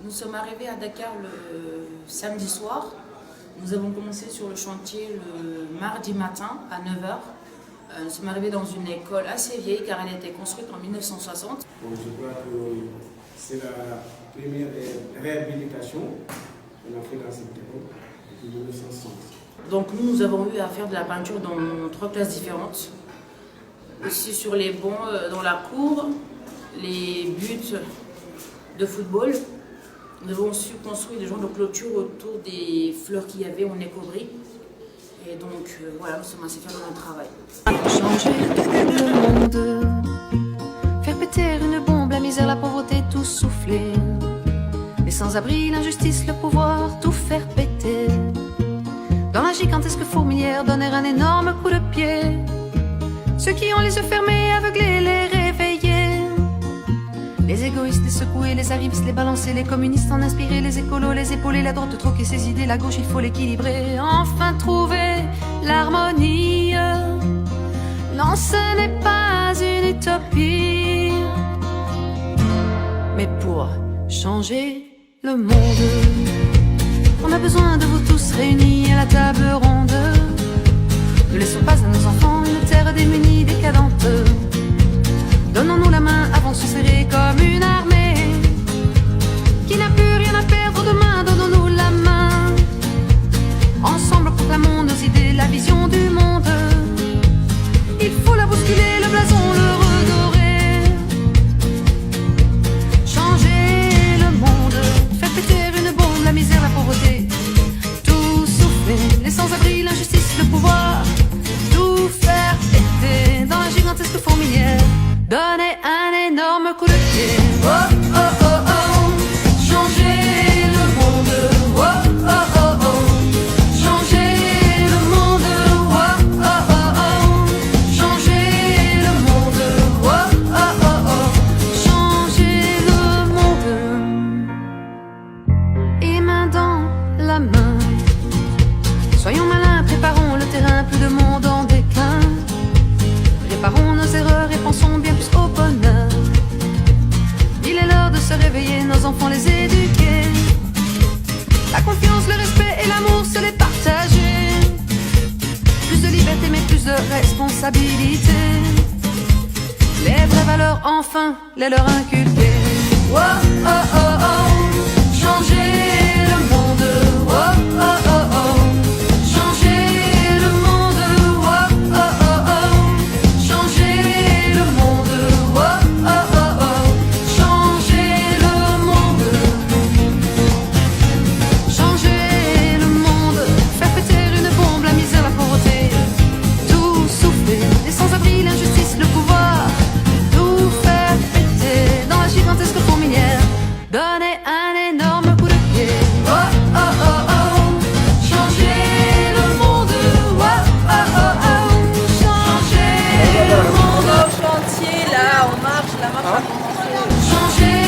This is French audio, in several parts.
Nous sommes arrivés à Dakar le samedi soir. Nous avons commencé sur le chantier le mardi matin à 9 h. Nous sommes arrivés dans une école assez vieille car elle a été construite en 1960. Donc je crois que c'est la première réhabilitation qu'on a fait dans cette école depuis 1960. Donc nous avons eu à faire de la peinture dans 3 classes différentes. Aussi sur les bancs dans la cour, les buts de football. Nous avons aussi construit des genres de clôture autour des fleurs qu'il y avait en écobris. Et donc voilà, nous sommes assez fiers de notre travail. Changer le monde, faire péter une bombe, la misère, la pauvreté, tout souffler. Les sans-abri, l'injustice, le pouvoir, tout faire péter. Dans la gigantesque fourmilière, donner un énorme coup de pied. Ceux qui ont les yeux fermés, aveuglés, les réveiller. Les égoïstes, les secouer, les arrivistes, les balancer, les communistes en inspirer, les écolos, les épauler, la droite troquer ses idées, la gauche il faut l'équilibrer, enfin trouver l'harmonie. Non, ce n'est pas une utopie, mais pour changer le monde, on a besoin de vous tous réunis à la table ronde. Ne laissons pas à nos enfants une terre démunie, décadente. Donnons-nous la main, avançons serrés comme une armée qui n'a plus rien à perdre demain. Donnons-nous la main, ensemble proclamons nos idées, la vision du monde. Il faut la bousculer, le blason, le redorer. Changer le monde, faire péter une bombe, la misère, la pauvreté, tout souffler, les sans-abri, l'injustice, le pouvoir, tout faire péter dans la gigantesque fourmilière. Donner un énorme coup de pied. Oh oh oh oh, changer le monde. Oh oh oh oh, changer le monde. Oh oh oh oh, changer le monde. Oh oh oh oh, changer le monde. Et main dans la main, soyons malins, préparons le terrain, plus de monde en déclin. Réparons nos erreurs et pensons bien plus au bonheur. Il est l'heure de se réveiller, nos enfants les éduquer. La confiance, le respect et l'amour, se les partager. Plus de liberté mais plus de responsabilité. Les vraies valeurs enfin, les leur inculquer. Oh oh oh oh, changer le monde. Oh oh oh oh, changer le monde. Donner un énorme coup de pied. Oh oh oh oh, changer le monde. Oh oh oh oh, changer le monde. Au chantier là, on marche, la marche a commencé. Changer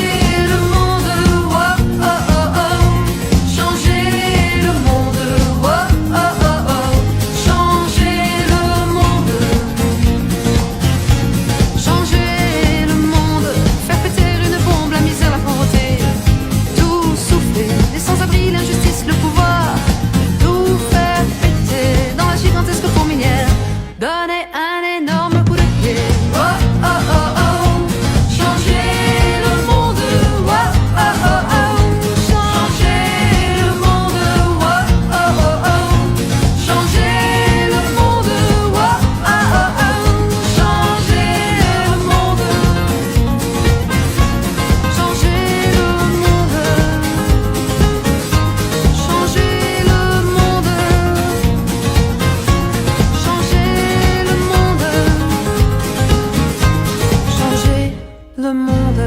le monde. Oh oh oh oh, changer le monde. Oh oh oh oh, changer le monde. Changer le monde, faire péter une bombe, la misère, la pauvreté, tout souffler, les sans-abri, l'injustice, le pouvoir, tout faire péter dans la gigantesque fourmilière. Donner un énorme coup de pied. Oh oh oh oh, changer le monde. Oh oh oh oh, changer le monde. Oh oh oh oh, changer le monde. Oh oh oh oh, changer le monde. Changer le monde. Changer le monde. Changer le monde. Changer le monde.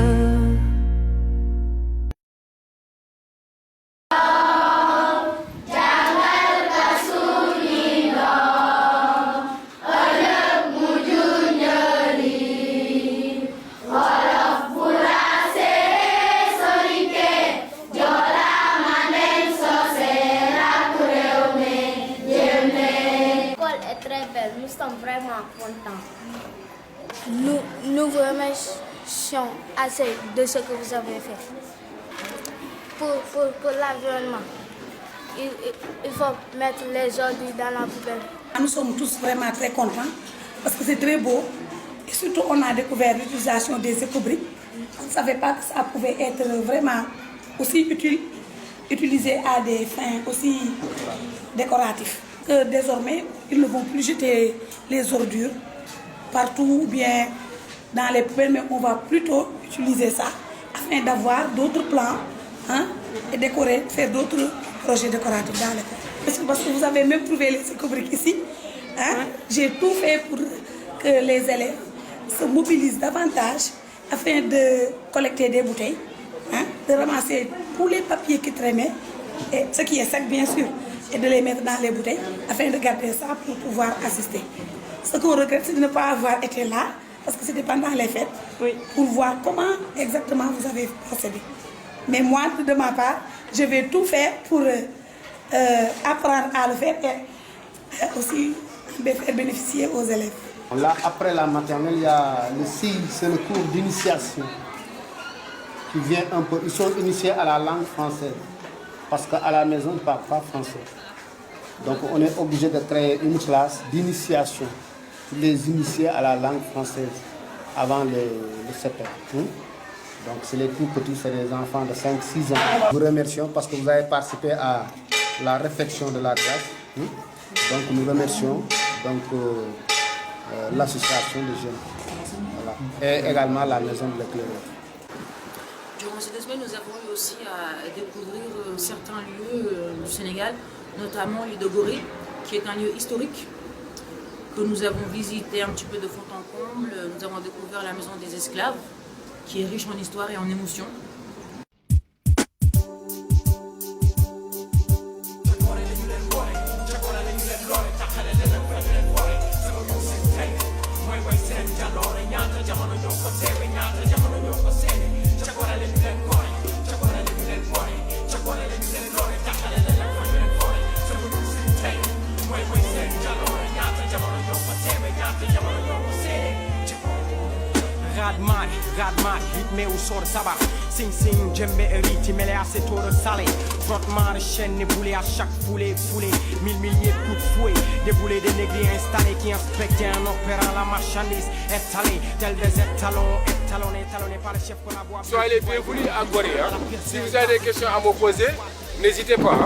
L'école est très belle, nous sommes vraiment contents. Nous vous remercions assez de ce que vous avez fait. pour l'environnement. Il faut mettre les ordures dans la poubelle. Nous sommes tous vraiment très contents parce que c'est très beau et surtout on a découvert l'utilisation des écobriques. On ne savait pas que ça pouvait être vraiment aussi utile, utilisé à des fins aussi décoratifs. Que désormais, ils ne vont plus jeter les ordures partout ou bien dans les poubelles, mais on va plutôt utiliser ça afin d'avoir d'autres plans et décorer, faire d'autres projets décoratifs dans l'école. Parce que vous avez même trouvé les écobriques ici. J'ai tout fait pour que les élèves se mobilisent davantage afin de collecter des bouteilles, de ramasser tous les papiers qui traînaient, et ce qui est sec bien sûr, et de les mettre dans les bouteilles afin de garder ça pour pouvoir assister. Ce qu'on regrette, c'est de ne pas avoir été là, parce que c'était pendant les fêtes, pour voir comment exactement vous avez procédé. Mais moi, de ma part, je vais tout faire pour apprendre à le faire et aussi faire bénéficier aux élèves. Là, après la maternelle, il y a le CI, c'est le cours d'initiation qui vient un peu. Ils sont initiés à la langue française parce qu'à la maison, ils ne parlent pas français. Donc, on est obligé de créer une classe d'initiation pour les initier à la langue française avant le CP. Donc, c'est les tout petits, c'est les enfants de 5-6 ans. Nous remercions parce que vous avez participé à la réflexion de la classe. Donc, nous remercions l'association des jeunes. Voilà. Et également la maison de l'éclaireur. Durant ces 2 semaines, nous avons eu aussi à découvrir certains lieux du Sénégal, notamment l'île de Gorée, qui est un lieu historique que nous avons visité un petit peu de fond en comble. Nous avons découvert la maison des esclaves, qui est riche en histoire et en émotions. Radmar, rythmé au sort de sabbat. Sing sing, djembé et riti, mêlé à ces tours de salé. Frottement de chaînes et boulets à chaque foulée. Mille milliers de coups de fouet. Des boulets de négriers installés qui inspectaient en opérant la marchandise étalée. Tel des étalonnés par le chef qu'on a boit. Soyez les bienvenus à Gorée. Si vous avez des questions à me poser, n'hésitez pas.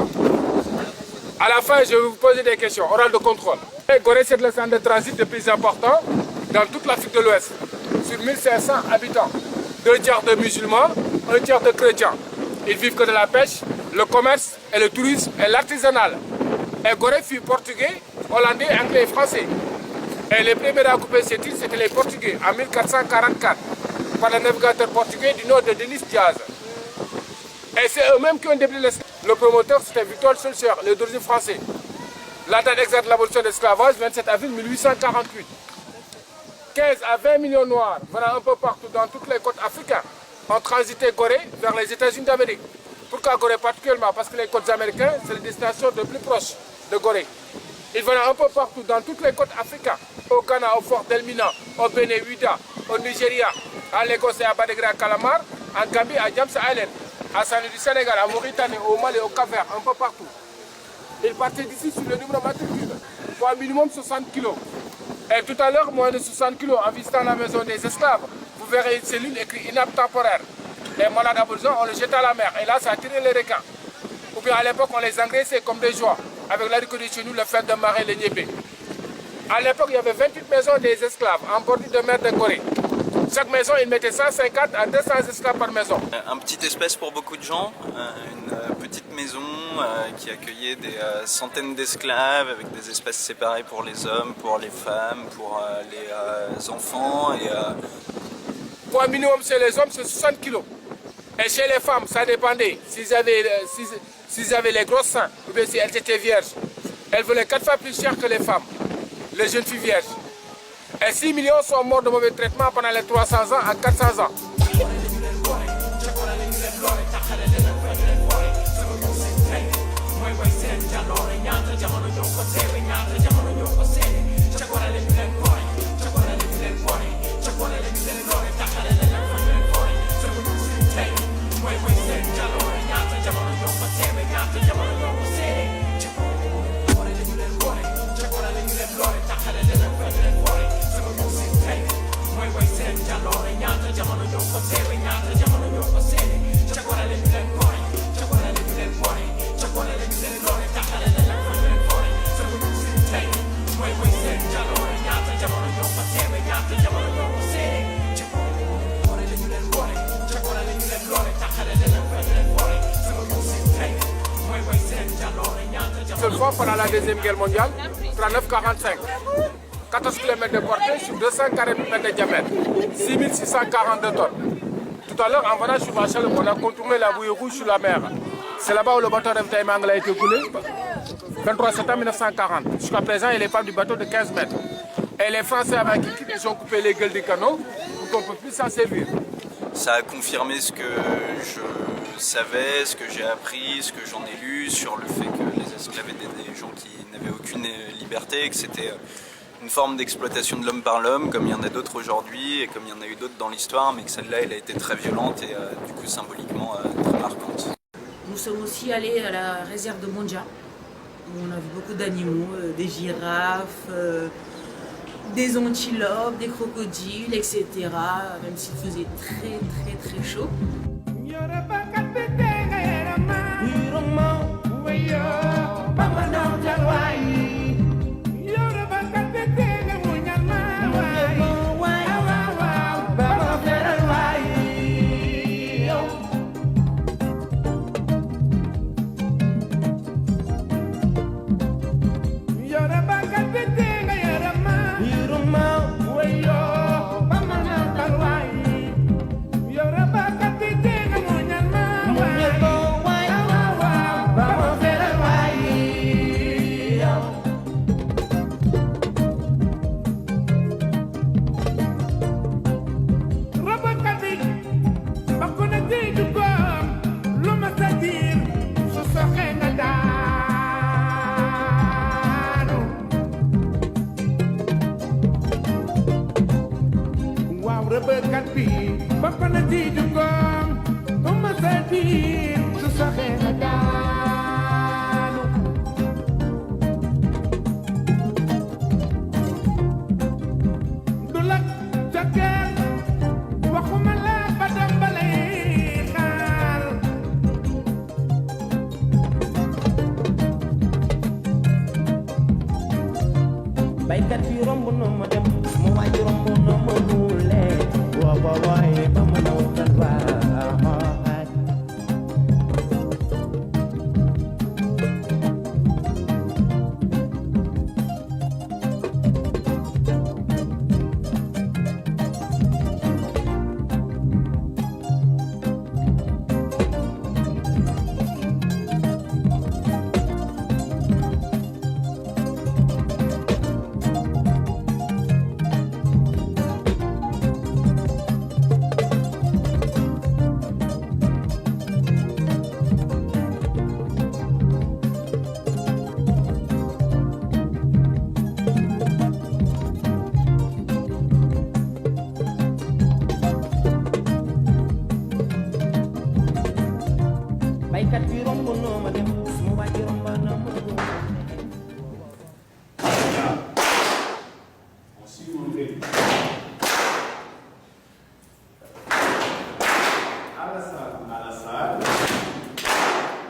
À la fin, je vais vous poser des questions orales de contrôle. Gorée, c'est le centre de transit le plus important dans toute l'Afrique de l'Ouest. Sur 1500 habitants, 2 tiers de musulmans, 1 tiers de chrétiens. Ils vivent que de la pêche, le commerce et le tourisme et l'artisanal. Et Gorée fut portugais, hollandais, anglais et français. Et les premiers à occuper cette île, c'était les Portugais en 1444 par le navigateur portugais du nom de Denis Diaz. Et c'est eux-mêmes qui ont déblayé l'esclavage. Le promoteur, c'était Victor Schulcher, le d'origine français. La date exacte de l'abolition de l'esclavage, 27 avril 1848. 15 à 20 millions de Noirs venant un peu partout dans toutes les côtes africaines ont transité Gorée vers les États-Unis d'Amérique. Pourquoi Gorée particulièrement? Parce que les côtes américaines, c'est les destinations les plus proches de Gorée. Ils venaient un peu partout dans toutes les côtes africaines. Au Ghana, au Fort d'Elmina, au Bénin, Ouida, au Nigeria, à Lagos et à Badegri, à Calamar, en Gambie, à James Island, à Saint-Louis du Sénégal, à Mauritanie, au Mali, au Cap-Vert, un peu partout. Ils partaient d'ici sur le numéro matricule pour un minimum 60 kilos. Et tout à l'heure, moins de 60 kilos, en visitant la maison des esclaves, vous verrez une cellule écrite inapte temporaire. Les malades abolisants, on les jette à la mer. Et là, ça attirait les requins. Ou bien à l'époque, on les engraissait comme des joies, avec la de chez nous, le fait de marrer les niébés. À l'époque, il y avait 28 maisons des esclaves en bordure de mer de Gorée. Chaque maison, ils mettaient 150 à 200 esclaves par maison. Un petit espace pour beaucoup de gens, une petite maison qui accueillait des centaines d'esclaves avec des espaces séparés pour les hommes, pour les femmes, pour les enfants. Pour un minimum chez les hommes, c'est 60 kilos. Et chez les femmes, ça dépendait. S'ils avaient les grosses seins, ou bien si elles étaient vierges, elles venaient 4 fois plus cher que les femmes, les jeunes filles vierges. Et 6 millions sont morts de mauvais traitements pendant les 300 ans à 400 ans. Seule fois pendant la Deuxième Guerre mondiale, 39,45. 14 km de portée sur 240 mètres de diamètre, 6642 tonnes. Tout à l'heure, en venant sur Marshall, on a contourné la bouée rouge sur la mer. C'est là-bas où le bateau ravitaillement anglais a été coulé, 23 septembre 1940. Jusqu'à présent, il est pas du bateau de 15 mètres. Et les Français, avant qu'ils quittent, ils ont coupé les gueules des canaux pour qu'on ne puisse plus s'en servir. Ça a confirmé ce que je savais, ce que j'ai appris, ce que j'en ai lu sur le fait que les esclaves étaient des gens qui n'avaient aucune liberté, que c'était une forme d'exploitation de l'homme par l'homme, comme il y en a d'autres aujourd'hui et comme il y en a eu d'autres dans l'histoire, mais que celle-là, elle a été très violente et du coup symboliquement très marquante. Nous sommes aussi allés à la réserve de Monja, où on a vu beaucoup d'animaux, des girafes, des antilopes, des crocodiles, etc. Même s'il faisait très chaud.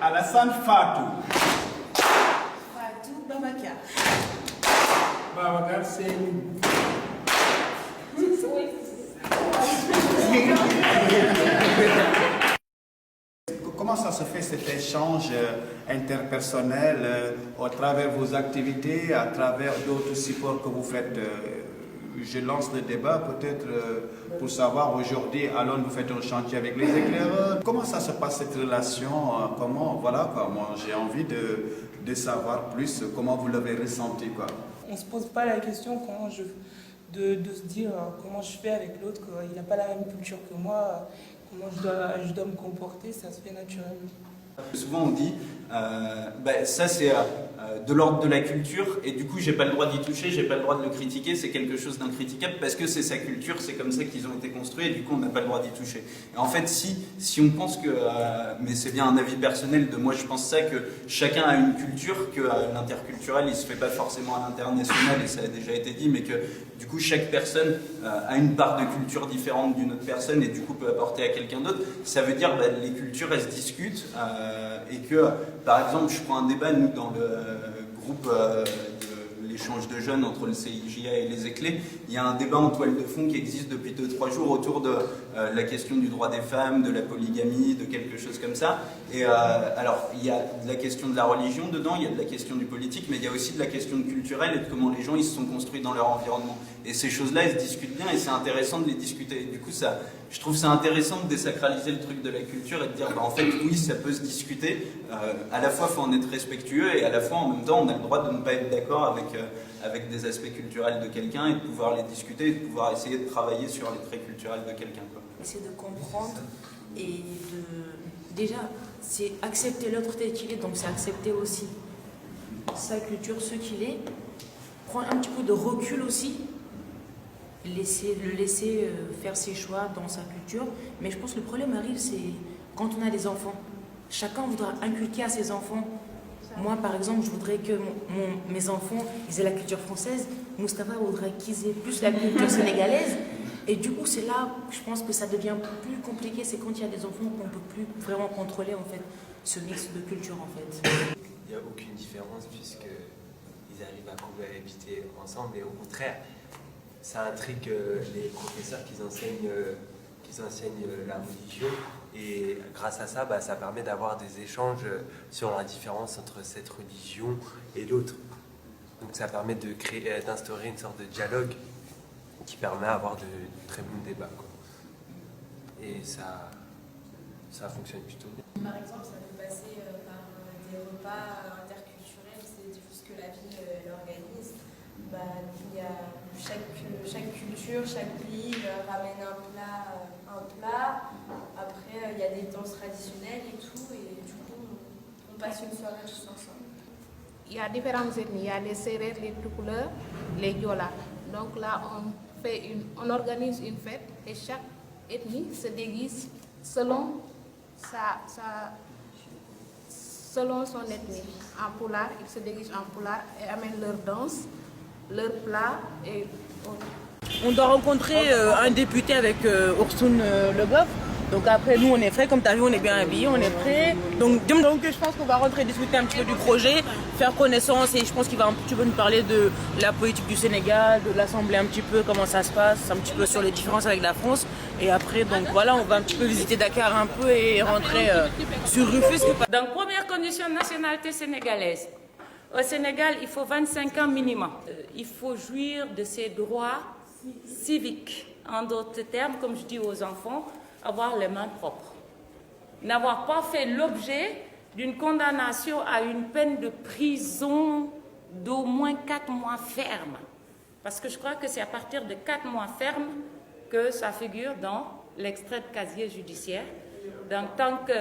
Alassane Fatou. Fatou Babacar. Babacar, c'est Comment ça se fait cet échange interpersonnel à travers vos activités, à travers d'autres supports que vous faites? Je lance le débat peut-être pour savoir aujourd'hui, alors vous faites un chantier avec les éclaireurs. Comment ça se passe cette relation? Moi j'ai envie de savoir plus comment vous l'avez ressenti, quoi. On ne se pose pas la question de se dire comment je fais avec l'autre, qu'il n'a pas la même culture que moi, comment je dois me comporter, ça se fait naturellement. Souvent on dit, ça c'est de l'ordre de la culture et du coup j'ai pas le droit d'y toucher, j'ai pas le droit de le critiquer, c'est quelque chose d'incritiquable parce que c'est sa culture, c'est comme ça qu'ils ont été construits et du coup on n'a pas le droit d'y toucher. Et en fait si on pense que, mais c'est bien un avis personnel de moi, je pense ça, que chacun a une culture, que l'interculturel il se fait pas forcément à l'international et ça a déjà été dit, mais que du coup chaque personne a une part de culture différente d'une autre personne et du coup peut apporter à quelqu'un d'autre. Ça veut dire les cultures elles se discutent et que par exemple je prends un débat nous dans le groupe de l'échange de jeunes entre le CIJA et les Éclés, il y a un débat en toile de fond qui existe depuis 2-3 jours autour de la question du droit des femmes, de la polygamie, de quelque chose comme ça. Et alors, il y a de la question de la religion dedans, il y a de la question du politique, mais il y a aussi de la question culturelle et de comment les gens ils se sont construits dans leur environnement. Et ces choses-là, elles se discutent bien et c'est intéressant de les discuter. Et du coup, je trouve ça intéressant de désacraliser le truc de la culture et de dire, en fait, oui, ça peut se discuter. À la fois, il faut en être respectueux et à la fois, en même temps, on a le droit de ne pas être d'accord avec des aspects culturels de quelqu'un et de pouvoir les discuter et de pouvoir essayer de travailler sur les traits culturels de quelqu'un. C'est de comprendre et déjà, c'est accepter l'autre tel qu'il est, donc c'est accepter aussi sa culture, ce qu'il est, prendre un petit peu de recul aussi, le laisser faire ses choix dans sa culture. Mais je pense que le problème arrive, c'est quand on a des enfants. Chacun voudra inculquer à ses enfants. Moi, par exemple, je voudrais que mes enfants ils aient la culture française. Moustapha voudrait qu'ils aient plus la culture sénégalaise. Et du coup, c'est là, je pense que ça devient plus compliqué. C'est quand il y a des enfants qu'on ne peut plus vraiment contrôler, en fait, ce mix de culture, en fait. Il n'y a aucune différence puisqu'ils arrivent à cohabiter ensemble. Et au contraire, ça intrigue les professeurs qui enseignent la religion. Et grâce à ça, ça permet d'avoir des échanges sur la différence entre cette religion et l'autre. Donc ça permet d'instaurer une sorte de dialogue qui permet d'avoir de très bons débats, quoi. Et ça fonctionne plutôt bien. Par exemple, ça peut passer par des repas interculturels, c'est des choses que la ville organise. Il y a chaque culture, chaque pays ramène un plat. Après, il y a des danses traditionnelles et tout, et du coup, on passe une soirée tous ensemble. Il y a différentes ethnies, il y a les Sérères, les Toucouleurs, les Diola. Donc là, on organise une fête et chaque ethnie se déguise selon son ethnie. En poulard, ils se déguisent en poulard et amènent leur danse, leur plat et autres. On doit rencontrer un député avec Ursoun Le Goff. Donc après, nous, on est prêts. Comme tu as vu, on est bien habillés, on est prêts. Donc je pense qu'on va rentrer discuter un petit peu du projet, faire connaissance et je pense qu'il va un petit peu nous parler de la politique du Sénégal, de l'Assemblée un petit peu, comment ça se passe, un petit peu sur les différences avec la France. Et après, donc voilà, on va un petit peu visiter Dakar un peu et rentrer sur Rufisque. Donc première condition, nationalité sénégalaise. Au Sénégal, il faut 25 ans minimum. Il faut jouir de ses droits civiques. En d'autres termes, comme je dis aux enfants, avoir les mains propres. N'avoir pas fait l'objet d'une condamnation à une peine de prison d'au moins 4 mois ferme. Parce que je crois que c'est à partir de 4 mois ferme que ça figure dans l'extrait de casier judiciaire. Donc tant que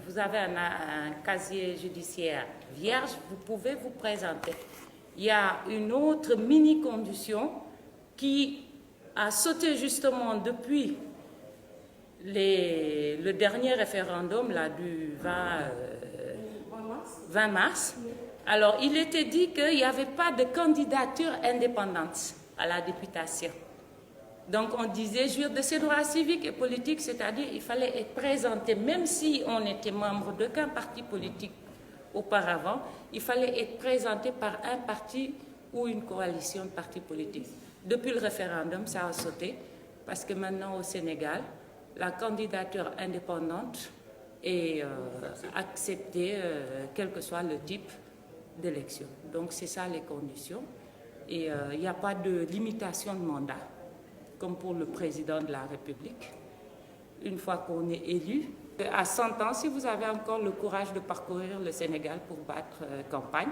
vous avez un casier judiciaire vierge, vous pouvez vous présenter. Il y a une autre mini-condition qui a sauté justement depuis le dernier référendum là, du 20 mars. Alors, il était dit qu'il n'y avait pas de candidature indépendante à la députation. Donc, on disait jouir de ses droits civiques et politiques, c'est-à-dire il fallait être présenté, même si on était membre d'aucun parti politique auparavant, il fallait être présenté par un parti ou une coalition de partis politiques. Depuis le référendum, ça a sauté, parce que maintenant au Sénégal, la candidature indépendante est acceptée, quel que soit le type d'élection. Donc c'est ça les conditions. Et il n'y a pas de limitation de mandat, comme pour le président de la République. Une fois qu'on est élu, à 100 ans, si vous avez encore le courage de parcourir le Sénégal pour battre campagne,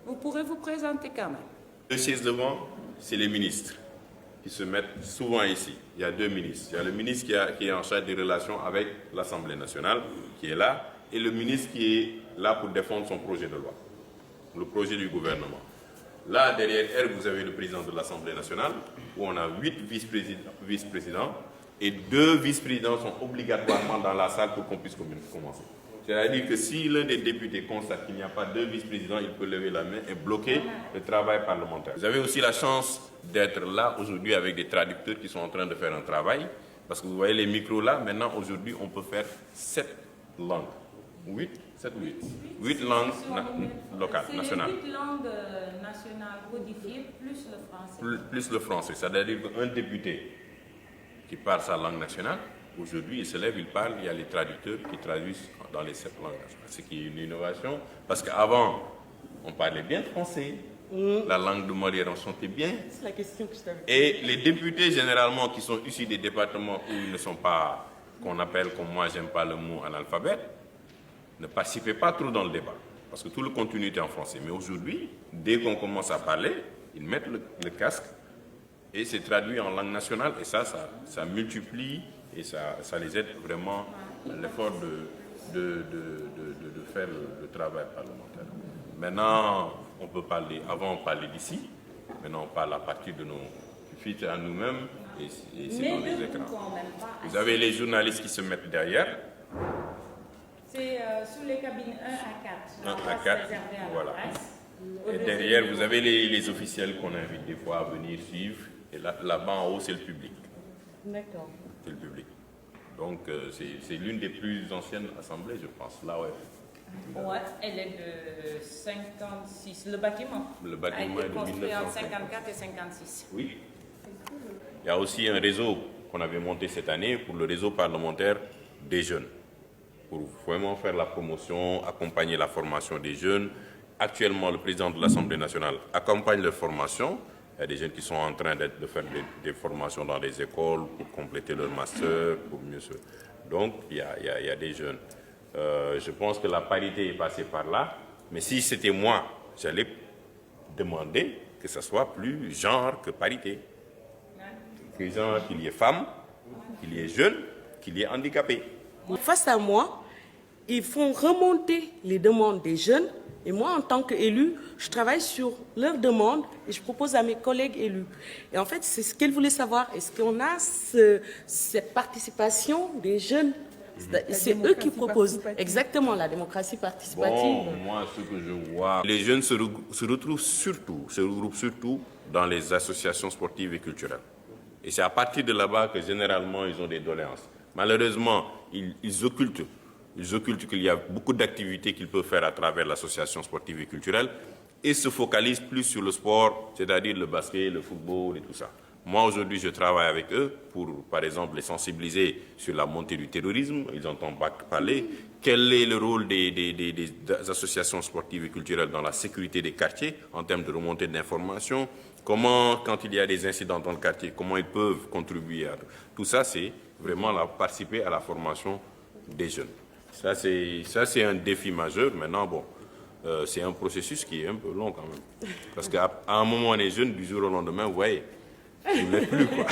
vous pourrez vous présenter quand même. Deux chaises devant, c'est les ministres qui se mettent souvent ici. Il y a 2 ministres. Il y a le ministre qui est en charge des relations avec l'Assemblée nationale, qui est là, et le ministre qui est là pour défendre son projet de loi, le projet du gouvernement. Là, derrière elle, vous avez le président de l'Assemblée nationale, où on a 8 vice-présidents, et 2 vice-présidents sont obligatoirement dans la salle pour qu'on puisse commencer. C'est-à-dire que si l'un des députés constate qu'il n'y a pas 2 vice-présidents, il peut lever la main et bloquer le travail parlementaire. Vous avez aussi la chance d'être là aujourd'hui avec des traducteurs qui sont en train de faire un travail, parce que vous voyez les micros là, maintenant aujourd'hui on peut faire 7 langues. 8 langues locales, nationales. C'est les 8 langues nationales codifiées plus le français. Plus le français, c'est-à-dire qu'un député qui parle sa langue nationale, aujourd'hui il se lève, il parle, il y a les traducteurs qui traduisent dans les 7 langues nationales. Ce qui est une innovation, parce qu'avant on parlait bien français, la langue de Molière on chantait bien. C'est la question que je t'avais. Et les députés généralement qui sont issus des départements où ils ne sont pas, qu'on appelle, comme moi j'aime pas le mot, analphabète, ne participaient pas trop dans le débat, parce que tout le contenu était en français. Mais aujourd'hui, dès qu'on commence à parler, ils mettent le casque et c'est traduit en langue nationale, et ça multiplie et ça les aide vraiment à l'effort de faire le travail parlementaire. Maintenant, on peut parler, avant on parlait d'ici, maintenant on parle à partir de nos filtres à nous-mêmes et c'est dans les écrans. Vous avez les journalistes qui se mettent derrière. C'est sous les cabines 1 à 4. 1 à 4, voilà. Et derrière, vous avez les officiels qu'on invite des fois à venir suivre. Et là-bas en haut, c'est le public. D'accord. C'est le public. Donc, c'est l'une des plus anciennes assemblées, je pense. Là, ouais. Ouais, elle est de 56. Le bâtiment est de construit en 54 et 56. Oui. Il y a aussi un réseau qu'on avait monté cette année pour le réseau parlementaire des jeunes, pour vraiment faire la promotion, accompagner la formation des jeunes. Actuellement, le président de l'Assemblée nationale accompagne leur formation. Il y a des jeunes qui sont en train de faire des formations dans les écoles pour compléter leur master, pour mieux se... Donc, il y a des jeunes. Je pense que la parité est passée par là, mais si c'était moi, j'allais demander que ce soit plus genre que parité. Que genre qu'il y ait femmes, qu'il y ait jeunes, qu'il y ait handicapés. Face à moi, ils font remonter les demandes des jeunes. Et moi, en tant qu'élu, je travaille sur leurs demandes et je propose à mes collègues élus. Et en fait, c'est ce qu'ils voulaient savoir. Est-ce qu'on a cette participation des jeunes? C'est eux qui proposent. Exactement, la démocratie participative. Bon, moi, ce que je vois, les jeunes se regroupent surtout dans les associations sportives et culturelles. Et c'est à partir de là-bas que généralement, ils ont des doléances. Malheureusement, ils occultent qu'il y a beaucoup d'activités qu'ils peuvent faire à travers l'association sportive et culturelle et se focalisent plus sur le sport, c'est-à-dire le basket, le football et tout ça. Moi, aujourd'hui, je travaille avec eux pour, par exemple, les sensibiliser sur la montée du terrorisme. Ils entendent pas parler. Quel est le rôle des associations sportives et culturelles dans la sécurité des quartiers en termes de remontée d'informations? Comment, quand il y a des incidents dans le quartier, comment ils peuvent contribuer à tout ça? C'est vraiment participer à la formation des jeunes. Ça, c'est un défi majeur. Maintenant, bon, c'est un processus qui est un peu long quand même. Parce qu'à un moment, les jeunes, du jour au lendemain, vous voyez, ils ne mettent plus, quoi.